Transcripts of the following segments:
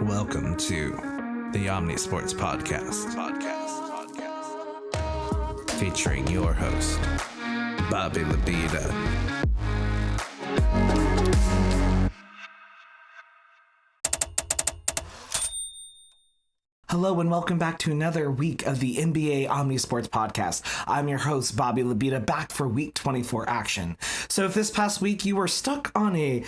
Welcome to the Omnisports Podcast. Featuring your host, Bobby Labita. Hello and welcome back to another week of the NBA Omnisports Podcast. I'm your host, Bobby Labita, back for week 24 action. So if this past week you were stuck on a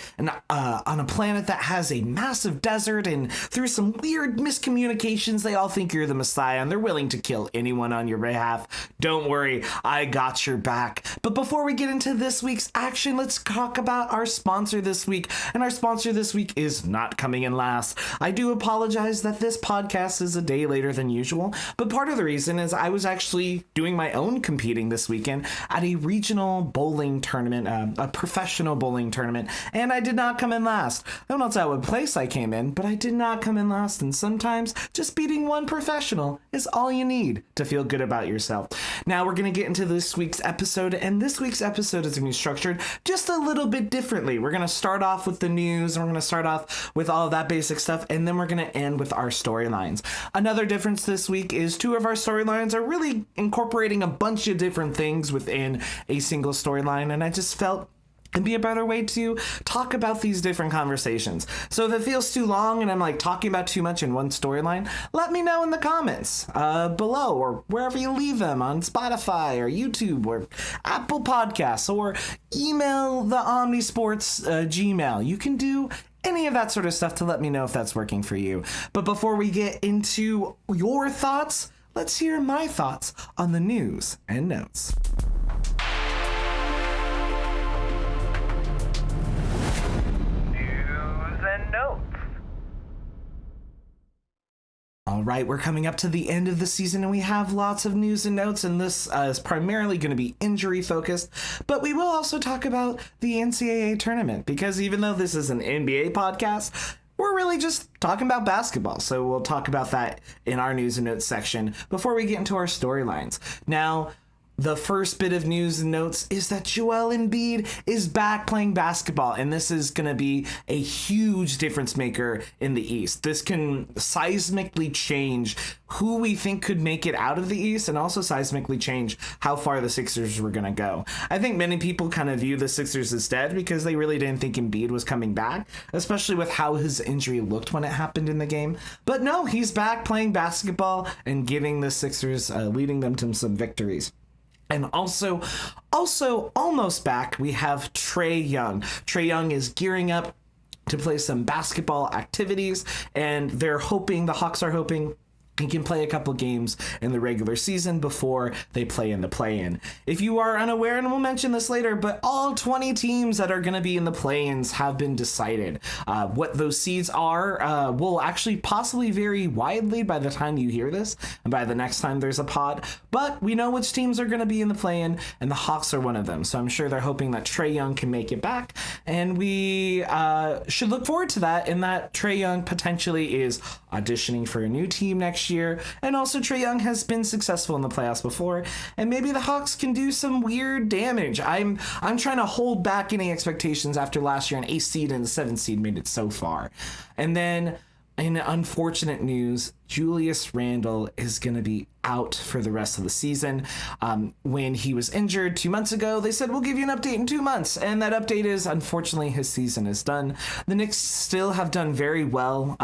planet that has a massive desert and through some weird miscommunications, they all think you're the Messiah and they're willing to kill anyone on your behalf, don't worry, I got your back. But before we get into this week's action, let's talk about our sponsor this week. And our sponsor this week is not coming in last. I do apologize that this podcast is a day later than usual, but part of the reason is I was actually doing my own competing this weekend at a regional bowling tournament, a professional bowling tournament, and I did not come in last. I don't know what place I came in, but I did not come in last, and sometimes just beating one professional is all you need to feel good about yourself. Now we're going to get into this week's episode, and this week's episode is going to be structured just a little bit differently. We're going to start off with the news, and we're going to start off with all of that basic stuff, and then we're going to end with our storylines. Another difference this week is two of our storylines are really incorporating a bunch of different things within a single storyline, and I just felt it'd be a better way to talk about these different conversations. So if it feels too long and I'm like talking about too much in one storyline, let me know in the comments below or wherever you leave them on Spotify or YouTube or Apple Podcasts, or email the Omnisports Gmail. You can do any of that sort of stuff to let me know if that's working for you. But before we get into your thoughts, let's hear my thoughts on the news and notes. News and notes. All right, we're coming up to the end of the season and we have lots of news and notes, and this is primarily going to be injury focused, but we will also talk about the NCAA tournament because even though this is an NBA podcast, we're really just talking about basketball. So we'll talk about that in our news and notes section before we get into our storylines. Now, the first bit of news and notes is that Joel Embiid is back playing basketball, and this is going to be a huge difference maker in the East. This can seismically change who we think could make it out of the East, and also seismically change how far the Sixers were going to go. I think many people kind of view the Sixers as dead because they really didn't think Embiid was coming back, especially with how his injury looked when it happened in the game. But no, he's back playing basketball and giving the Sixers, leading them to some victories. And also almost back, we have Trae Young. Trae Young is gearing up to play some basketball activities, and the Hawks are hoping he can play a couple games in the regular season before they play in the play-in. If you are unaware, and we'll mention this later, but all 20 teams that are going to be in the play-ins have been decided. What those seeds are will actually possibly vary widely by the time you hear this and by the next time there's a pod, but we know which teams are going to be in the play-in, and the Hawks are one of them. So I'm sure they're hoping that Trae Young can make it back, and we should look forward to that, in that Trae Young potentially is auditioning for a new team next year, and also Trae Young has been successful in the playoffs before, and maybe the Hawks can do some weird damage. I'm trying to hold back any expectations after last year an 8th seed and a 7th seed made it so far. And then in unfortunate news, Julius Randle is going to be out for the rest of the season. When he was injured 2 months ago, they said, we'll give you an update in 2 months. And that update is, unfortunately, his season is done. The Knicks still have done very well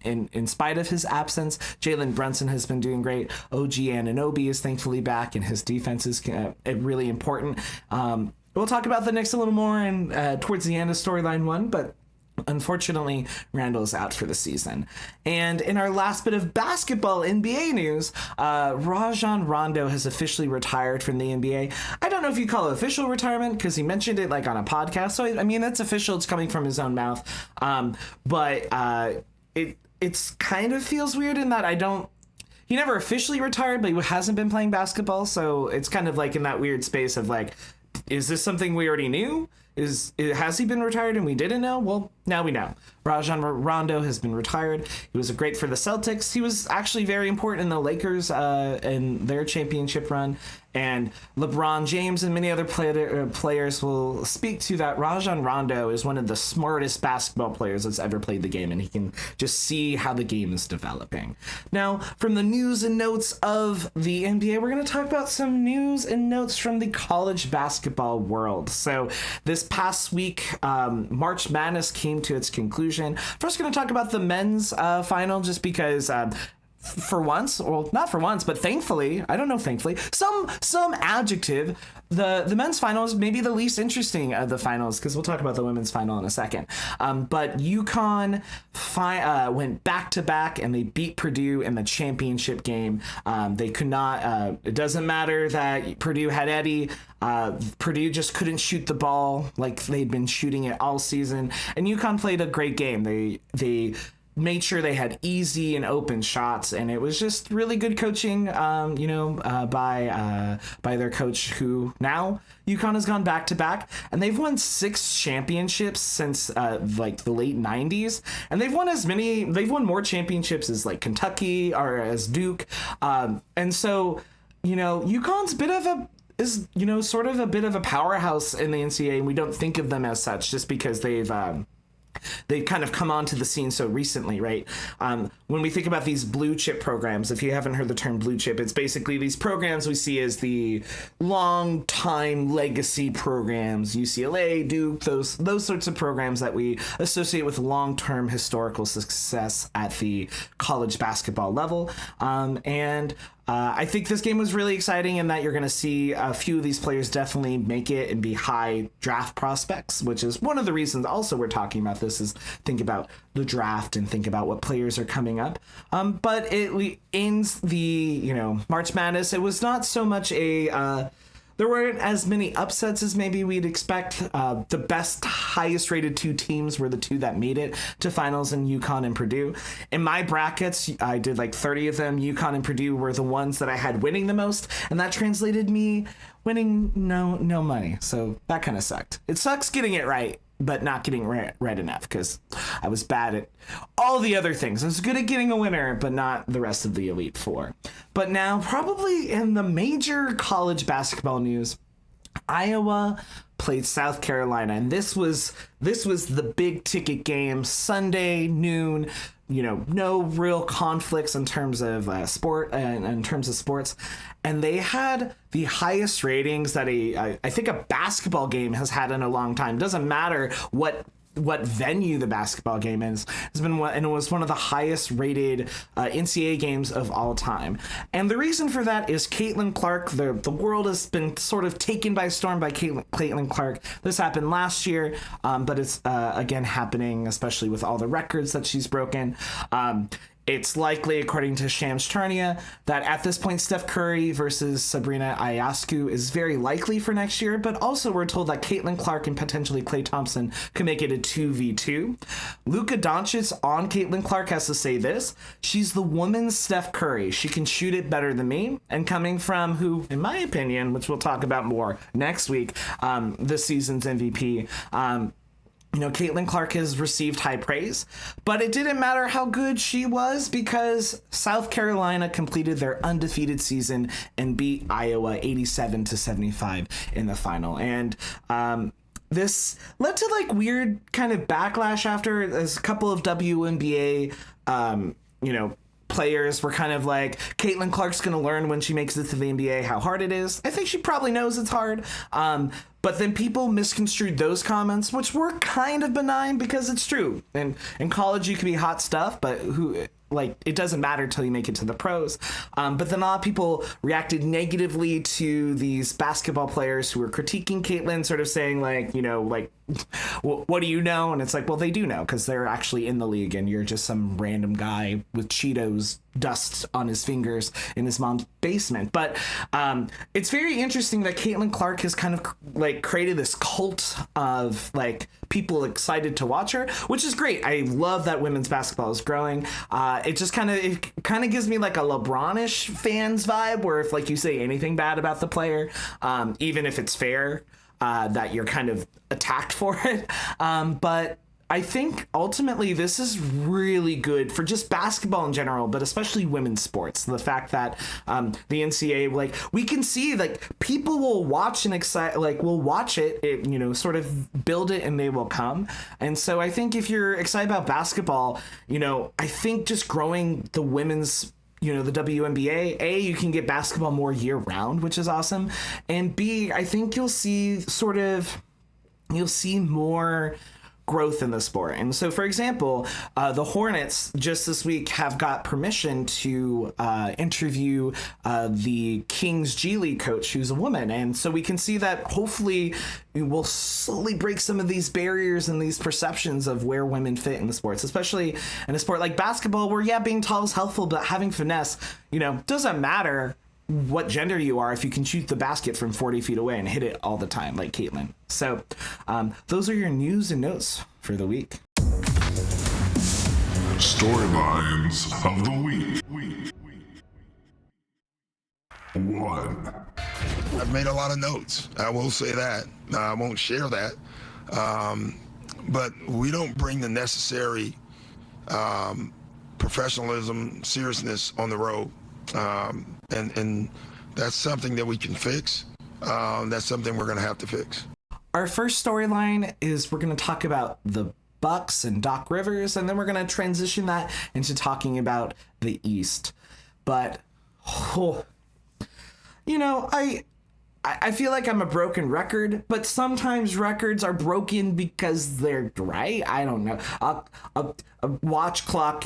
in spite of his absence. Jalen Brunson has been doing great. OG Anunoby is thankfully back, and his defense is really important. We'll talk about the Knicks a little more towards the end of storyline 1, but unfortunately, Randall is out for the season. And in our last bit of basketball NBA news, Rajon Rondo has officially retired from the NBA. I don't know if you call it official retirement because he mentioned it like on a podcast. So, I mean, that's official. It's coming from his own mouth. But it's kind of feels weird in that he never officially retired, but he hasn't been playing basketball. So it's kind of like in that weird space of like, is this something we already knew? Has he been retired and we didn't know? Well, Now we know. Rajon Rondo has been retired. He was great for the Celtics. He was actually very important in the Lakers in their championship run. And LeBron James and many other players will speak to that. Rajon Rondo is one of the smartest basketball players that's ever played the game, and he can just see how the game is developing. Now, from the news and notes of the NBA, we're going to talk about some news and notes from the college basketball world. So this past week, March Madness came to its conclusion. First, going to talk about the men's final, just because for once, well, not for once, but thankfully, I don't know, thankfully, some adjective, the men's finals may be the least interesting of the finals, because we'll talk about the women's final in a second. But UConn went back to back and they beat Purdue in the championship game. They could not, it doesn't matter that Purdue had Eddie. Purdue just couldn't shoot the ball like they'd been shooting it all season. And UConn played a great game. They made sure they had easy and open shots, and it was just really good coaching, by their coach, who now UConn has gone back to back, and they've won 6 championships since like the late 90s, and they've won more championships as like Kentucky or as Duke, and so UConn's sort of a bit of a powerhouse in the NCAA, and we don't think of them as such just because they've kind of come onto the scene so recently, right? When we think about these blue chip programs, if you haven't heard the term blue chip, it's basically these programs we see as the long time legacy programs, UCLA, Duke, those sorts of programs that we associate with long-term historical success at the college basketball level. I think this game was really exciting in that you're going to see a few of these players definitely make it and be high draft prospects, which is one of the reasons also we're talking about this, is think about the draft and think about what players are coming up. But it ends the, March Madness. It was not so much there weren't as many upsets as maybe we'd expect. The best, highest rated 2 teams were the 2 that made it to finals, in UConn and Purdue. In my brackets, I did like 30 of them. UConn and Purdue were the ones that I had winning the most, and that translated me winning no money. So that kind of sucked. It sucks getting it right, but not getting right enough, because I was bad at all the other things. I was good at getting a winner, but not the rest of the Elite Four. But now, probably in the major college basketball news, Iowa played South Carolina, and this was the big ticket game, Sunday noon. No real conflicts in terms of sports, and they had the highest ratings that I think a basketball game has had in a long time. Doesn't matter what venue the basketball game is. And it was one of the highest rated NCAA games of all time. And the reason for that is Caitlin Clark. The world has been sort of taken by storm by Caitlin Clark. This happened last year, but it's again happening, especially with all the records that she's broken. It's likely, according to Shams Charania, that at this point, Steph Curry versus Sabrina Ionescu is very likely for next year, but also we're told that Caitlin Clark and potentially Klay Thompson could make it a 2v2. Luka Doncic on Caitlin Clark has to say this: she's the woman's Steph Curry. She can shoot it better than me, and coming from who, in my opinion, which we'll talk about more next week, this season's MVP, Caitlin Clark has received high praise, but it didn't matter how good she was, because South Carolina completed their undefeated season and beat Iowa 87-75 in the final. And this led to weird kind of backlash after, as a couple of WNBA, players were kind of like, Caitlin Clark's going to learn when she makes it to the NBA how hard it is. I think she probably knows it's hard. But then people misconstrued those comments, which were kind of benign, because it's true. And in college, you can be hot stuff, but it doesn't matter till you make it to the pros. But then a lot of people reacted negatively to these basketball players who were critiquing Caitlin, sort of saying what do you know? And it's like, well, they do know, because they're actually in the league, and you're just some random guy with Cheetos dust on his fingers in his mom's basement. But it's very interesting that Caitlin Clark has kind of created this cult of people excited to watch her, which is great. I love that women's basketball is growing. It just kind of gives me like a LeBron-ish fans vibe, where if you say anything bad about the player, even if it's fair, that you're kind of attacked for it. But I think ultimately this is really good for just basketball in general, but especially women's sports. The fact that the NCAA, like, we can see, like, people will watch and will watch it, you know, sort of build it, and they will come. And so I think if you're excited about basketball, you know, I think just growing the women's, you know, the WNBA, you can get basketball more year round, which is awesome. And B, I think you'll see more growth in the sport. And so, for example, the Hornets just this week have got permission to interview the Kings G League coach, who's a woman. And so we can see that hopefully we'll slowly break some of these barriers and these perceptions of where women fit in the sports, especially in a sport like basketball, where, yeah, being tall is helpful, but having finesse, you know, doesn't matter what gender you are if you can shoot the basket from 40 feet away and hit it all the time, like Caitlin. So those are your news and notes for the week. Storylines of the week. 1. I've made a lot of notes. I will say that. I won't share that. But we don't bring the necessary professionalism, seriousness on the road. And that's something that we can fix. That's something we're going to have to fix. Our first storyline is we're going to talk about the Bucks and Doc Rivers, and then we're going to transition that into talking about the East. But, you know, I feel like I'm a broken record, but sometimes records are broken because they're right. I don't know. A watch clock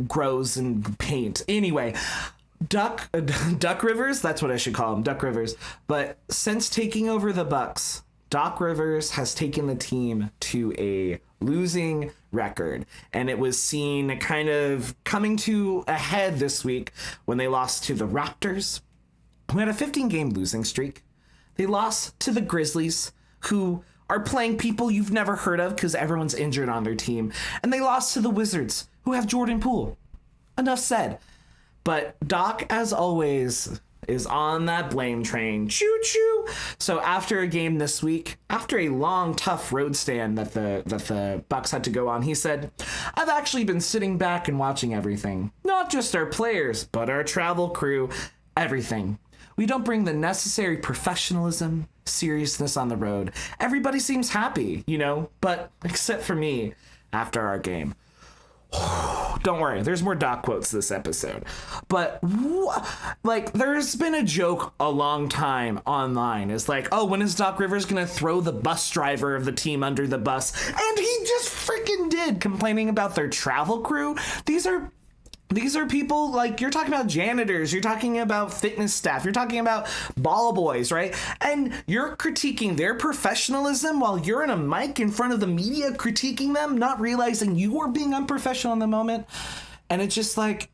grows in paint. Anyway, Duck Rivers, that's what I should call him, Duck Rivers. But since taking over the Bucks, Doc Rivers has taken the team to a losing record. And it was seen kind of coming to a head this week when they lost to the Raptors, who had a 15-game losing streak. They lost to the Grizzlies, who are playing people you've never heard of because everyone's injured on their team. And they lost to the Wizards, who have Jordan Poole. Enough said. But Doc, as always, is on that blame train. Choo-choo! So after a game this week, after a long, tough road stand that the Bucks had to go on, he said, "I've actually been sitting back and watching everything. Not just our players, but our travel crew. Everything. We don't bring the necessary professionalism, seriousness on the road. Everybody seems happy, you know, but except for me after our game." Don't worry, there's more Doc quotes this episode. But, like, there's been a joke a long time online. It's like, oh, when is Doc Rivers going to throw the bus driver of the team under the bus? And he just freaking did, complaining about their travel crew. These are people, like, you're talking about janitors, you're talking about fitness staff, you're talking about ball boys, right? And you're critiquing their professionalism while you're in a mic in front of the media critiquing them, not realizing you are being unprofessional in the moment. And it's just like,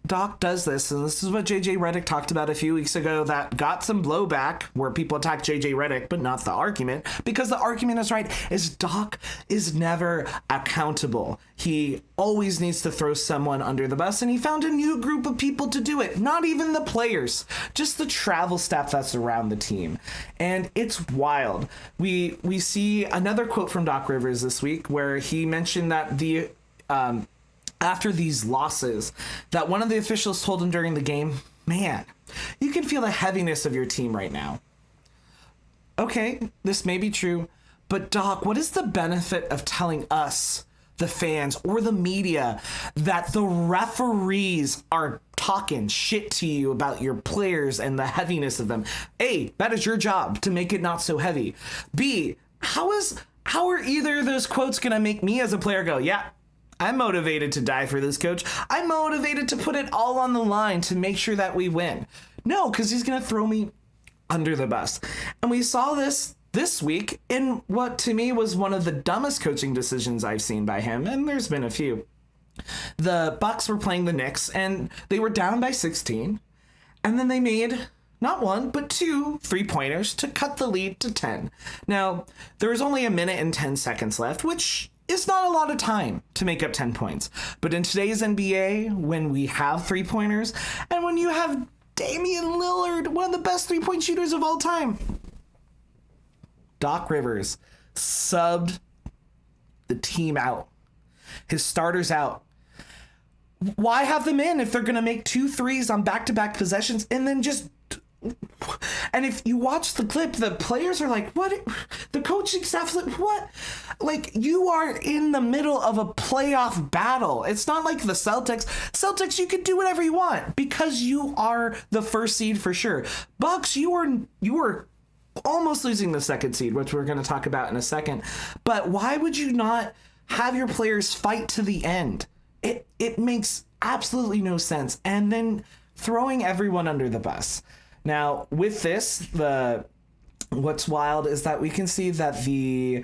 Doc does this, and this is what JJ Redick talked about a few weeks ago that got some blowback where people attacked JJ Redick, but not the argument, because the argument is right, is Doc is never accountable. He always needs to throw someone under the bus, and he found a new group of people to do it. Not even the players, just the travel staff that's around the team. And it's wild. We see another quote from Doc Rivers this week where he mentioned that after these losses, that one of the officials told him during the game, "Man, you can feel the heaviness of your team right now." Okay, this may be true, but Doc, what is the benefit of telling us, the fans, or the media, that the referees are talking shit to you about your players and the heaviness of them? A, that is your job to make it not so heavy. B, how are either of those quotes gonna make me as a player go, yeah, I'm motivated to die for this coach. I'm motivated to put it all on the line to make sure that we win? No, because he's going to throw me under the bus. And we saw this week in what to me was one of the dumbest coaching decisions I've seen by him, and there's been a few. The Bucks were playing the Knicks, and they were down by 16, and then they made not one, but 2 3-pointers to cut the lead to 10. Now, there was only a minute and 10 seconds left, which is not a lot of time to make up 10 points. But in today's NBA, when we have 3-pointers, and when you have Damian Lillard, one of the best 3-point shooters of all time, Doc Rivers subbed the team out, his starters out. Why have them in if they're going to make 2 threes on back-to-back possessions and then just... And if you watch the clip, the players are like, what? The coaching staff's like, what? Like, you are in the middle of a playoff battle. It's not like the Celtics. Celtics, you can do whatever you want because you are the first seed for sure. Bucks, you are almost losing the second seed, which we're going to talk about in a second. But why would you not have your players fight to the end? It makes absolutely no sense. And then throwing everyone under the bus. Now, with this, what's wild is that we can see that the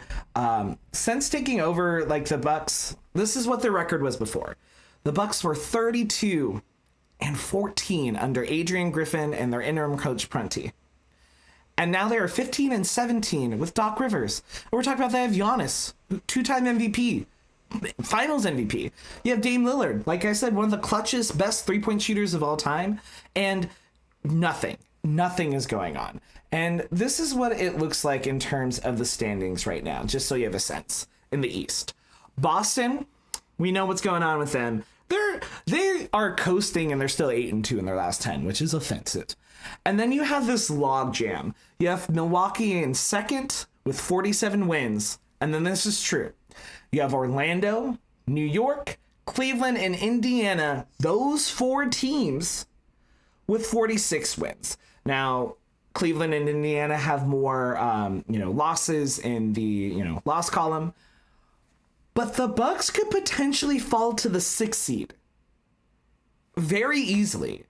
since taking over, like, the Bucks, this is what their record was before. The Bucks were 32-14 under Adrian Griffin and their interim coach Prunty. And now they are 15-17 with Doc Rivers. And we're talking about they have Giannis, 2-time MVP. Finals MVP. You have Dame Lillard, like I said, one of the clutchest, best 3-point shooters of all time, and nothing is going on. And this is what it looks like in terms of the standings right now, just so you have a sense. In the East, Boston, we know what's going on with them. They are coasting, and they're still 8-2 in their last 10, which is offensive. And then you have this log jam. You have Milwaukee in second with 47 wins, and then this is true. You have Orlando, New York, Cleveland, and Indiana, those 4 teams with 46 wins. Now, Cleveland and Indiana have more, losses in the, loss column. But the Bucks could potentially fall to the 6th seed very easily.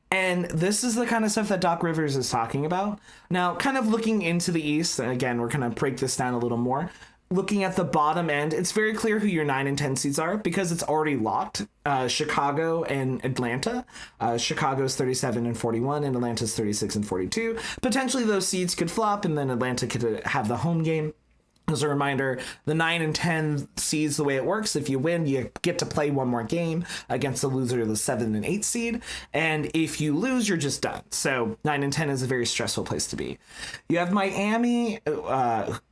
And this is the kind of stuff that Doc Rivers is talking about. Now, kind of looking into the East, and again, we're going to break this down a little more. Looking at the bottom end, it's very clear who your 9 and 10 seeds are because it's already locked. Chicago and Atlanta. Chicago's 37-41 and Atlanta's 36-42. Potentially those seeds could flop and then Atlanta could have the home game. As a reminder, the 9 and 10 seeds, the way it works, if you win, you get to play one more game against the loser of the 7 and 8 seed. And if you lose, you're just done. So 9 and 10 is a very stressful place to be. You have Miami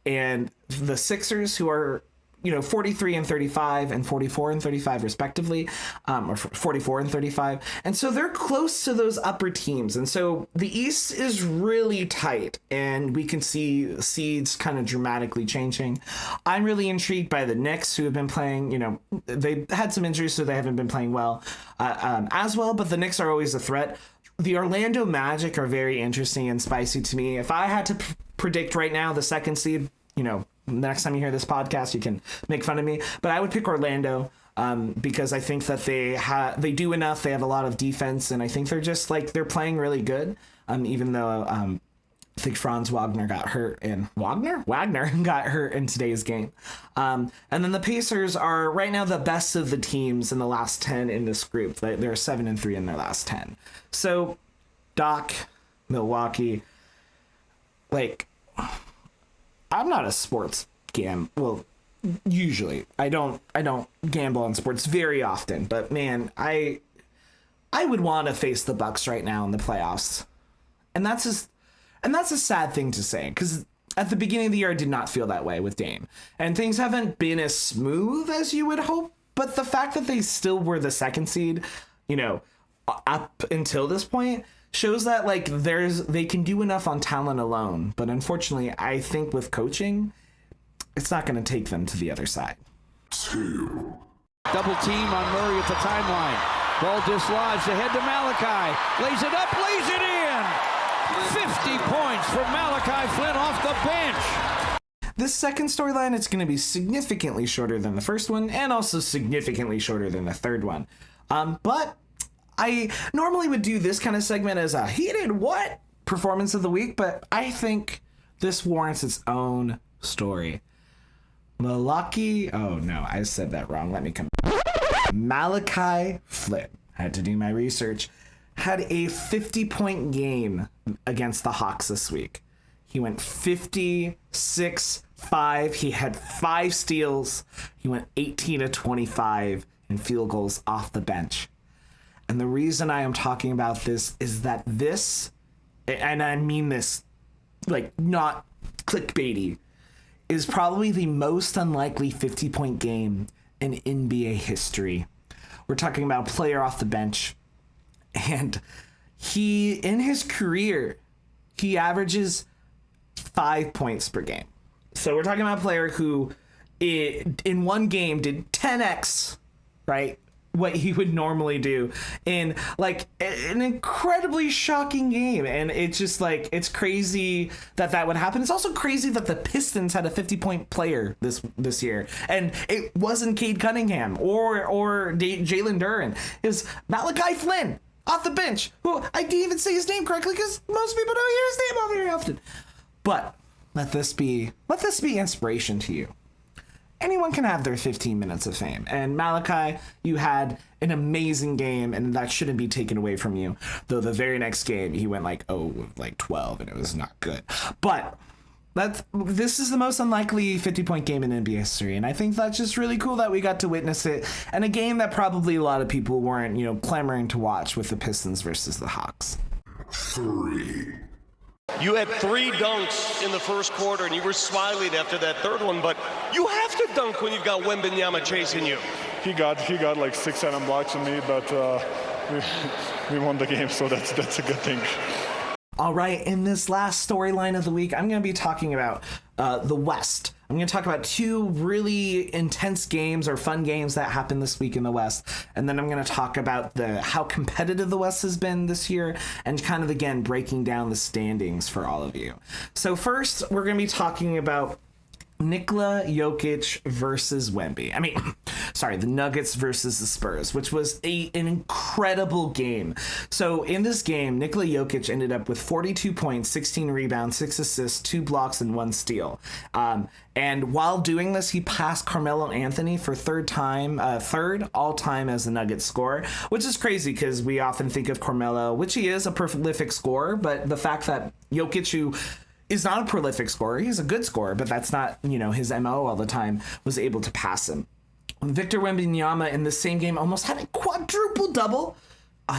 and the Sixers, who are 43-35 and 44-35 respectively, or 44-35. And so they're close to those upper teams. And so the East is really tight and we can see seeds kind of dramatically changing. I'm really intrigued by the Knicks, who have been playing, they had some injuries, so they haven't been playing well as well, but the Knicks are always a threat. The Orlando Magic are very interesting and spicy to me. If I had to predict right now the second seed, next time you hear this podcast, you can make fun of me, but I would pick Orlando because I think that they do enough. They have a lot of defense, and I think they're just they're playing really good. Even though I think Franz Wagner got hurt, and Wagner got hurt in today's game. And then the Pacers are right now the best of the teams in the last 10 in this group. They're 7-3 in their last 10. So Doc, Milwaukee, I'm not a sports well, usually I don't gamble on sports very often, but man, I would want to face the Bucks right now in the playoffs. And that's a sad thing to say, because at the beginning of the year I did not feel that way with Dame. And things haven't been as smooth as you would hope, but the fact that they still were the second seed, up until this point, shows that they can do enough on talent alone. But unfortunately, I think with coaching, it's not going to take them to the other side. 2. Double team on Murray at the timeline. Ball dislodged ahead to Malachi. Lays it up, lays it in. 50 points for Malachi Flynn off the bench. This second storyline, it's going to be significantly shorter than the first one, and also significantly shorter than the third one. But I normally would do this kind of segment as a heated performance of the week, but I think this warrants its own story. Malachi Flynn, I had to do my research, had a 50-point game against the Hawks this week. He went 56-5. He had 5 steals. He went 18-25 in field goals off the bench. And the reason I am talking about this is that and I mean this, not clickbaity, is probably the most unlikely 50-point game in NBA history. We're talking about a player off the bench, and in his career, he averages 5 points per game. So we're talking about a player who in one game did 10x, right? What he would normally do in like an incredibly shocking game. And it's just like, it's crazy that would happen. It's also crazy that the Pistons had a 50-point player this year, and it wasn't Cade Cunningham or Jalen Duren. It was Malachi Flynn off the bench, who I didn't even say his name correctly because most people don't hear his name very often. But let this be inspiration to you. Anyone can have their 15 minutes of fame. And Malachi, you had an amazing game, and that shouldn't be taken away from you. Though the very next game, he went like 12, and it was not good. But this is the most unlikely 50-point game in NBA history, and I think that's just really cool that we got to witness it. And a game that probably a lot of people weren't, clamoring to watch, with the Pistons versus the Hawks. 3. You had 3 dunks in the first quarter, and you were smiling after that third one, but you have to dunk when you've got Wembanyama chasing you. He got like 6-7 blocks on me, but we won the game, so that's a good thing. All right, in this last storyline of the week, I'm going to be talking about the West. I'm going to talk about 2 really intense games or fun games that happened this week in the West. And then I'm going to talk about how competitive the West has been this year, and kind of, again, breaking down the standings for all of you. So first, we're going to be talking about Nikola Jokic versus Wemby. The Nuggets versus the Spurs, which was an incredible game. So in this game, Nikola Jokic ended up with 42 points, 16 rebounds, 6 assists, 2 blocks, and 1 steal. And while doing this, he passed Carmelo Anthony for third all-time as a Nuggets scorer, which is crazy because we often think of Carmelo, which he is a prolific scorer, but the fact that Jokic, who is not a prolific scorer, he's a good scorer, but that's not, his MO all the time, was able to pass him. Victor Wembanyama in the same game almost had a quadruple-double.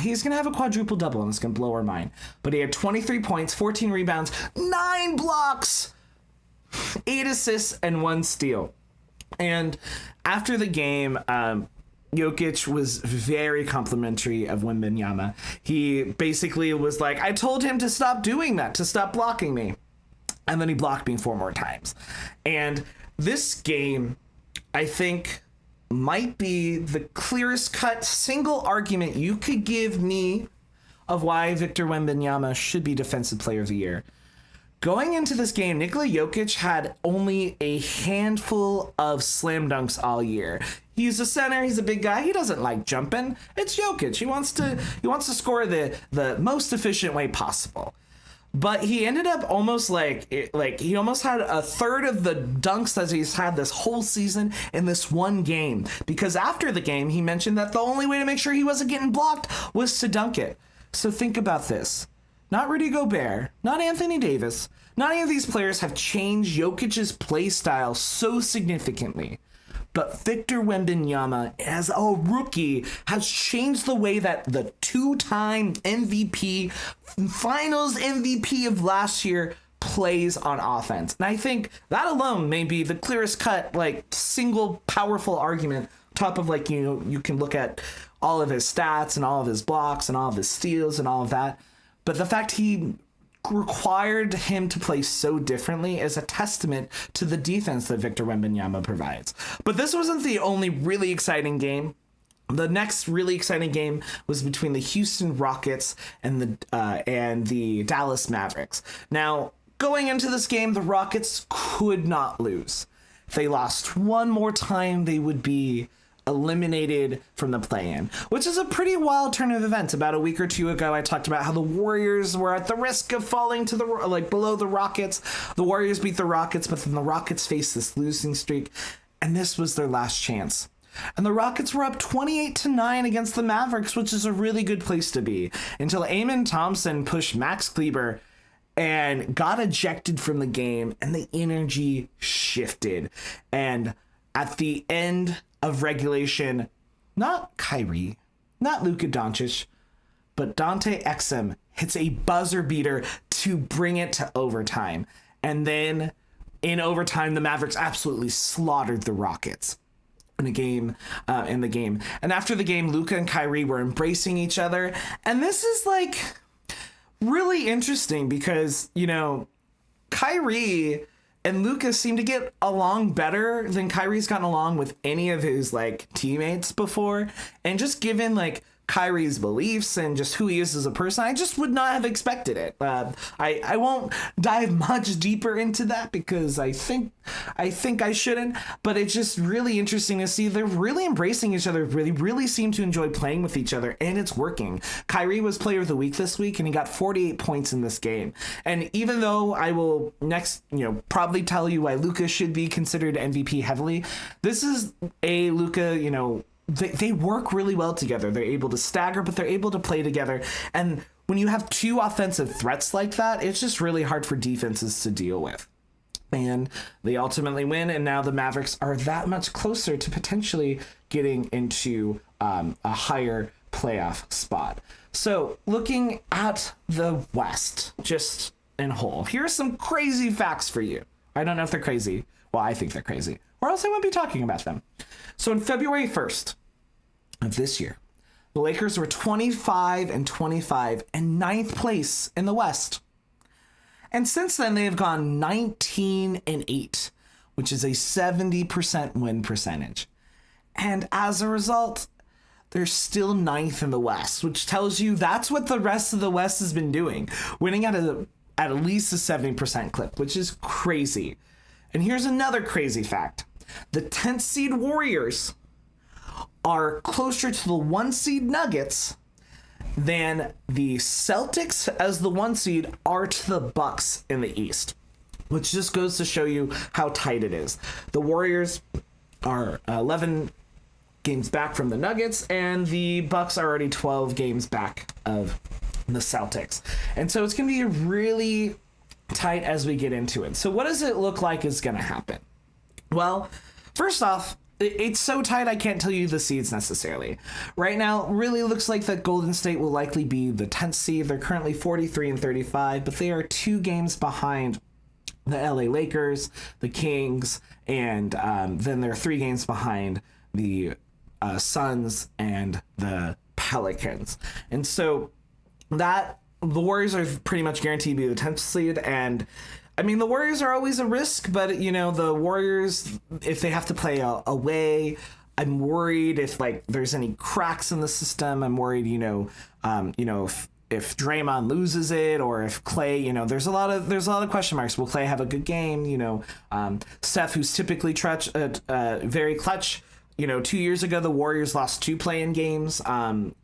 He's going to have a quadruple-double, and it's going to blow our mind. But he had 23 points, 14 rebounds, 9 blocks, 8 assists, and 1 steal. And after the game, Jokic was very complimentary of Wembanyama. He basically was like, I told him to stop doing that, to stop blocking me. And then he blocked me 4 more times. And this game, I think, might be the clearest cut single argument you could give me of why Victor Wembanyama should be Defensive Player of the Year. Going into this game, Nikola Jokic had only a handful of slam dunks all year. He's a center, he's a big guy, he doesn't like jumping. It's Jokic. He wants to score the most efficient way possible. But he ended up almost he almost had a third of the dunks that he's had this whole season in this one game. Because after the game, he mentioned that the only way to make sure he wasn't getting blocked was to dunk it. So think about this. Not Rudy Gobert, not Anthony Davis, not any of these players have changed Jokic's play style so significantly. But Victor Wembanyama, as a rookie, has changed the way that the 2-time MVP, finals MVP of last year, plays on offense. And I think that alone may be the clearest cut, single powerful argument, top of you can look at all of his stats and all of his blocks and all of his steals and all of that. But the fact he required him to play so differently is a testament to the defense that Victor Wembanyama provides. But this wasn't the only really exciting game. The next really exciting game was between the Houston Rockets and the Dallas Mavericks. Now, going into this game, the Rockets could not lose. If they lost one more time, they would be eliminated from the play-in, which is a pretty wild turn of events. About a week or 2 ago, I talked about how the Warriors were at the risk of falling to below the Rockets. The Warriors beat the Rockets, but then the Rockets faced this losing streak, and this was their last chance. And the Rockets were up 28-9 against the Mavericks, which is a really good place to be, until Amen Thompson pushed Max Kleber and got ejected from the game, and the energy shifted. And at the end of regulation, not Kyrie, not Luka Doncic, but Dante Exum hits a buzzer beater to bring it to overtime. And then in overtime, the Mavericks absolutely slaughtered the Rockets in the game. And after the game, Luka and Kyrie were embracing each other. And this is like really interesting because, you know, Kyrie and Luka seem to get along better than Kyrie's gotten along with any of his like teammates before. And just given like Kyrie's beliefs and just who he is as a person, I just would not have expected it. I won't dive much deeper into that because I think I shouldn't, but it's just really interesting to see they're really embracing each other. Really seem to enjoy playing with each other, and it's working. Kyrie was player of the week this week, and he got 48 points in this game. And even though I will next, probably tell you why Luka should be considered MVP heavily, this is a Luka, they work really well together. They're able to stagger, but they're able to play together. And when you have two offensive threats like that, it's just really hard for defenses to deal with. And they ultimately win, and now the Mavericks are that much closer to potentially getting into a higher playoff spot. So looking at the West, just in whole, here's some crazy facts for you. I don't know if they're crazy. Well, I think they're crazy, or else I wouldn't be talking about them. So on February 1st of this year, the Lakers were 25-25 and ninth place in the West. And since then, they have gone 19-8, which is a 70% win percentage. And as a result, they're still ninth in the West, which tells you that's what the rest of the West has been doing, winning at least a 70% clip, which is crazy. And here's another crazy fact. The 10th seed Warriors are closer to the 1 seed Nuggets than the Celtics as the 1 seed are to the Bucks in the East, which just goes to show you how tight it is. The Warriors are 11 games back from the Nuggets, and the Bucks are already 12 games back of the Celtics. And so it's going to be really tight as we get into it. So what does it look like is going to happen? Well, first off, it's so tight I can't tell you the seeds necessarily. Right now, it really looks like that Golden State will likely be the 10th seed. They're currently 43-35, but they are 2 games behind the LA Lakers, the Kings, and then they're 3 games behind the Suns and the Pelicans. And so that the Warriors are pretty much guaranteed to be the 10th seed, and I mean, the Warriors are always a risk, but, the Warriors, if they have to play away, I'm worried if, there's any cracks in the system. I'm worried, if Draymond loses it, or if Klay, there's a lot of question marks. Will Klay have a good game? Steph, who's typically very clutch. 2 years ago, the Warriors lost 2 play-in games.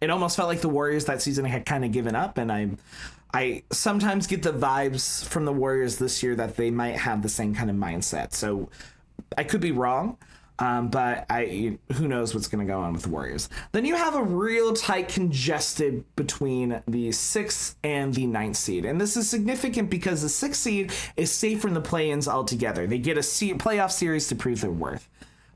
It almost felt like the Warriors that season had kind of given up, and I sometimes get the vibes from the Warriors this year that they might have the same kind of mindset. So I could be wrong, but who knows what's going to go on with the Warriors. Then you have a real tight congested between the 6th and the 9th seed. And this is significant because the 6th seed is safe from the play-ins altogether. They get a playoff series to prove their worth.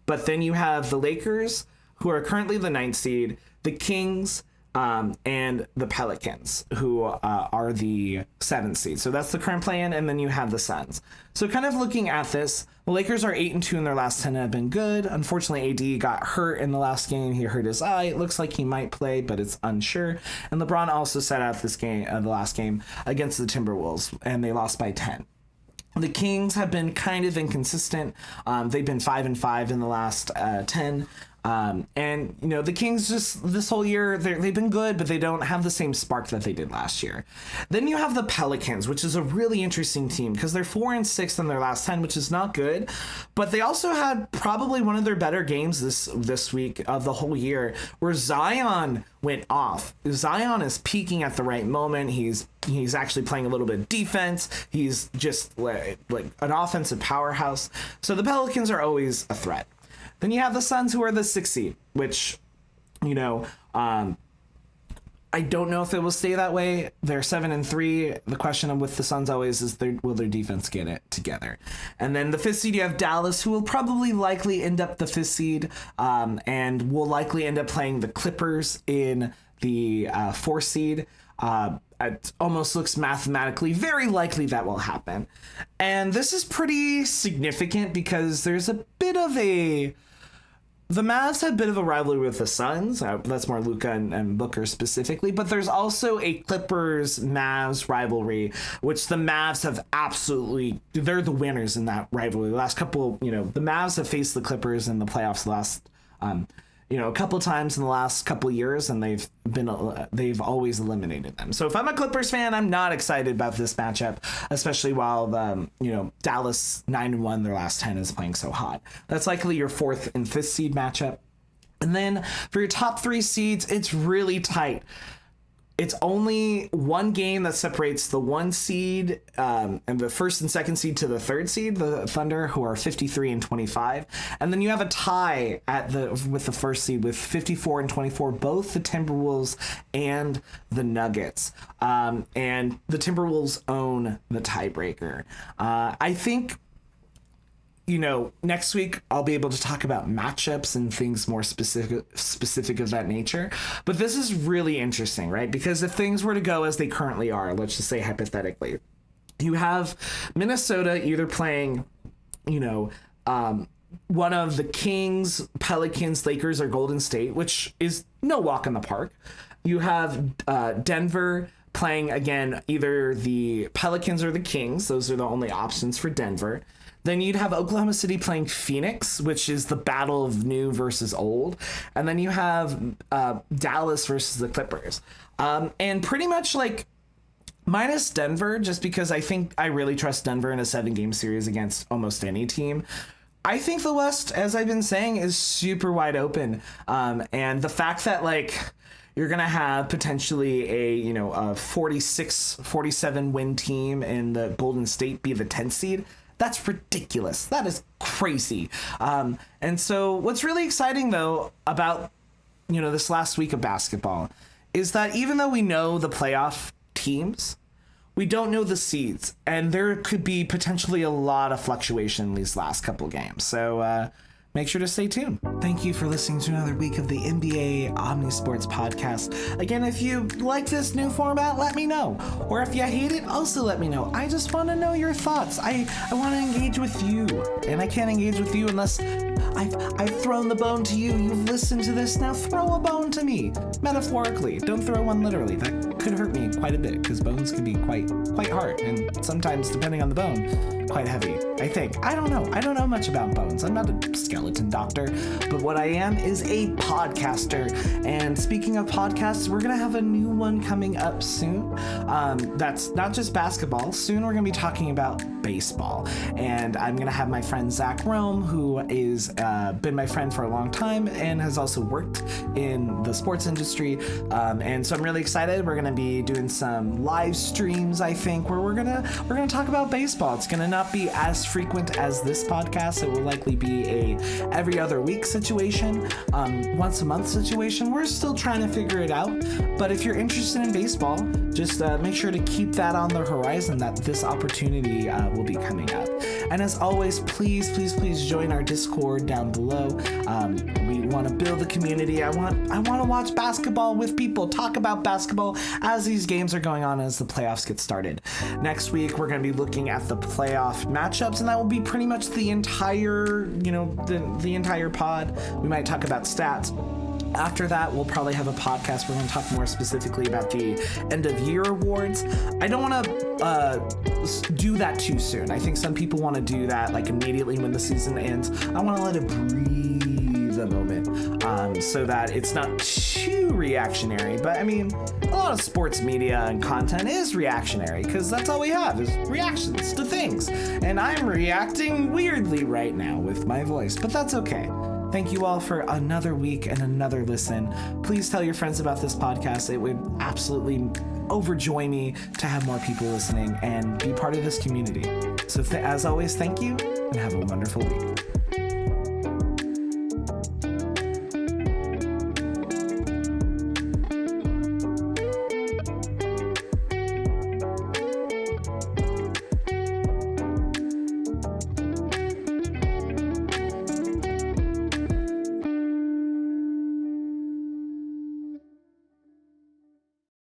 But then you have the Lakers, who are currently the 9th seed, the Kings, and the Pelicans, who are the 7th seed. So that's the current play-in, and then you have the Suns. So kind of looking at this, the Lakers are 8-2 in their last 10 and have been good. Unfortunately, AD got hurt in the last game. He hurt his eye. It looks like he might play, but it's unsure. And LeBron also sat out this game, the last game against the Timberwolves, and they lost by 10. The Kings have been kind of inconsistent. They've been 5-5 in the last 10. And the Kings just this whole year, they've been good, but they don't have the same spark that they did last year. Then you have the Pelicans, which is a really interesting team because they're 4-6 in their last 10, which is not good. But they also had probably one of their better games this week of the whole year, where Zion went off. Zion is peaking at the right moment. He's actually playing a little bit of defense. He's just like an offensive powerhouse. So the Pelicans are always a threat. Then you have the Suns, who are the 6th seed, which, I don't know if it will stay that way. They're 7-3. The question with the Suns always is, will their defense get it together? And then the 5th seed, you have Dallas, who will probably likely end up the 5th seed, and will likely end up playing the Clippers in the 4th seed. it almost looks mathematically very likely that will happen. And this is pretty significant because there's a bit of the Mavs have a bit of a rivalry with the Suns. That's more Luka and Booker specifically. But there's also a Clippers-Mavs rivalry, which the Mavs have they're the winners in that rivalry. The last couple, the Mavs have faced the Clippers in the playoffs a couple times in the last couple years, and they've always eliminated them. So if I'm a Clippers fan, I'm not excited about this matchup, especially while Dallas 9-1 their last 10 is playing so hot. That's likely your 4th and 5th seed matchup. And then for your top 3 seeds, it's really tight. It's only one game that separates the 1 seed and the 1st and 2nd seed to the 3rd seed, the Thunder, who are 53 and 25. And then you have a tie with the 1st seed with 54 and 24, both the Timberwolves and the Nuggets. And the Timberwolves own the tiebreaker. I think next week I'll be able to talk about matchups and things more specific of that nature. But this is really interesting, right? Because if things were to go as they currently are, let's just say hypothetically, you have Minnesota either playing, one of the Kings, Pelicans, Lakers, or Golden State, which is no walk in the park. You have Denver playing, again, either the Pelicans or the Kings. Those are the only options for Denver. Then you'd have Oklahoma City playing Phoenix, which is the battle of new versus old. And then you have Dallas versus the Clippers. And pretty much minus Denver, just because I think I really trust Denver in a 7-game series against almost any team. I think the West, as I've been saying, is super wide open. And the fact that you're going to have potentially a 46, 47 win team in the Golden State be the 10th seed. That's ridiculous. That is crazy. And so what's really exciting, though, about, this last week of basketball is that even though we know the playoff teams, we don't know the seeds. And there could be potentially a lot of fluctuation in these last couple games. So make sure to stay tuned. Thank you for listening to another week of the NBA Omnisports podcast. Again, if you like this new format, let me know. Or if you hate it, also let me know. I just want to know your thoughts. I want to engage with you. And I can't engage with you unless I've thrown the bone to you. You've listened to this. Now throw a bone to me. Metaphorically. Don't throw one literally. That could hurt me quite a bit because bones can be quite hard. And sometimes, depending on the bone, quite heavy. I think. I don't know. I don't know much about bones. I'm not a skeleton doctor, but what I am is a podcaster. And speaking of podcasts, we're gonna have a new one coming up soon. That's not just basketball. Soon we're gonna be talking about baseball, and I'm gonna have my friend Zach Rome, who is been my friend for a long time and has also worked in the sports industry. And so I'm really excited. We're gonna be doing some live streams, I think, where we're gonna talk about baseball. It's gonna not be as frequent as this podcast. It will likely be a every other week situation, once a month situation. We're still trying to figure it out, but if you're interested in baseball, just make sure to keep that on the horizon, that this opportunity will be coming up. And as always, please join our Discord down below. We want to build a community. I want to watch basketball with people, talk about basketball as these games are going on, as the playoffs get started. Next week, we're going to be looking at the playoff matchups, and that will be pretty much the entire, the entire pod. We might talk about stats. After that, we'll probably have a podcast where we're going to talk more specifically about the end of year awards. I don't want to do that too soon. I think some people want to do that immediately when the season ends. I want to let it breathe a moment so that it's not too reactionary. But a lot of sports media and content is reactionary because that's all we have is reactions to things. And I'm reacting weirdly right now with my voice, but that's okay. Thank you all for another week and another listen. Please tell your friends about this podcast. It would absolutely overjoy me to have more people listening and be part of this community. So as always, thank you and have a wonderful week.